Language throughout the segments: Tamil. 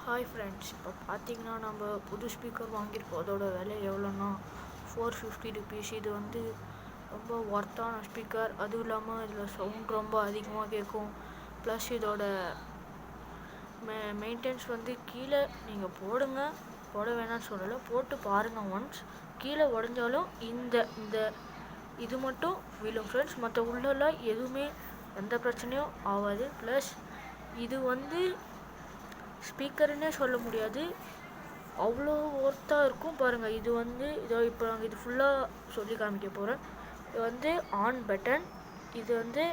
ஹாய் ஃப்ரெண்ட்ஸ், இப்போ பார்த்தீங்கன்னா நம்ம புது ஸ்பீக்கர் வாங்கியிருக்கோம். அதோட விலை எவ்வளோன்னா ₹450. இது வந்து ரொம்ப ஒர்த்தான ஸ்பீக்கர். அதுவும் இல்லாமல் இதில் சவுண்ட் ரொம்ப அதிகமாக கேட்கும். ப்ளஸ் இதோட மெயின்டெனன்ஸ் வந்து கீழே நீங்கள் போட வேணாம்னு சொல்லலை, போட்டு பாருங்கள். ஒன்ஸ் கீழே உடஞ்சாலும் இந்த இந்த இது மட்டும் விழும் ஃப்ரெண்ட்ஸ். மற்ற உள்ளெல்லாம் எதுவுமே எந்த பிரச்சனையும் ஆகாது. ப்ளஸ் இது வந்து ஸ்பீக்கர்னே சொல்ல முடியாது, அவ்வளோ ஒர்த்தாக இருக்கும். பாருங்கள், இது வந்து இப்போ நாங்கள் இது ஃபுல்லாக சொல்லி காமிக்க போகிறேன். இது வந்து ஆன் பட்டன், இது வந்து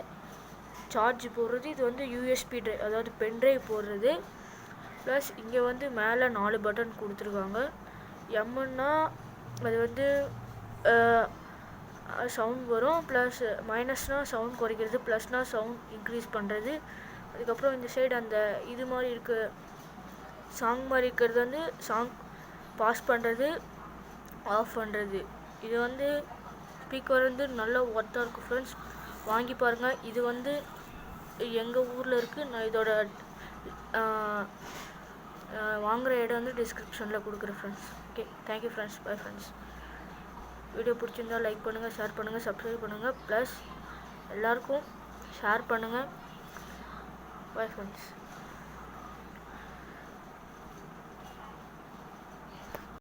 சார்ஜ் போடுறது, இது வந்து யூஎஸ்பி ட்ரைவ், அதாவது பென்ட்ரைவ் போடுறது. ப்ளஸ் இங்கே வந்து மேலே 4 பட்டன் கொடுத்துருக்காங்க. எம்முன்னா அது வந்து சவுண்ட் வரும், ப்ளஸ் மைனஸ்னால் சவுண்ட் குறைக்கிறது, ப்ளஸ்னால் சவுண்ட் இன்க்ரீஸ் பண்ணுறது. அதுக்கப்புறம் இந்த சைடு அந்த இது மாதிரி சாங் மாதிரி இருக்கிறது வந்து சாங் பாஸ் பண்ணுறது, ஆஃப் பண்ணுறது. இது வந்து ஸ்பீக்கர் வந்து நல்ல ஒர்த்தாக இருக்கும் ஃப்ரெண்ட்ஸ், வாங்கி பாருங்கள். இது வந்து எங்கள் ஊரில் இருக்குது. நான் இதோட வாங்குகிற இடம் வந்து டிஸ்கிரிப்ஷனில் கொடுக்குறேன் friends. Okay, thank you friends. Bye friends. Video பிடிச்சிருந்தால் லைக் பண்ணுங்கள், ஷேர் பண்ணுங்கள், சப்ஸ்கிரைப் பண்ணுங்கள், ப்ளஸ் எல்லாருக்கும் ஷேர் பண்ணுங்கள். Bye friends.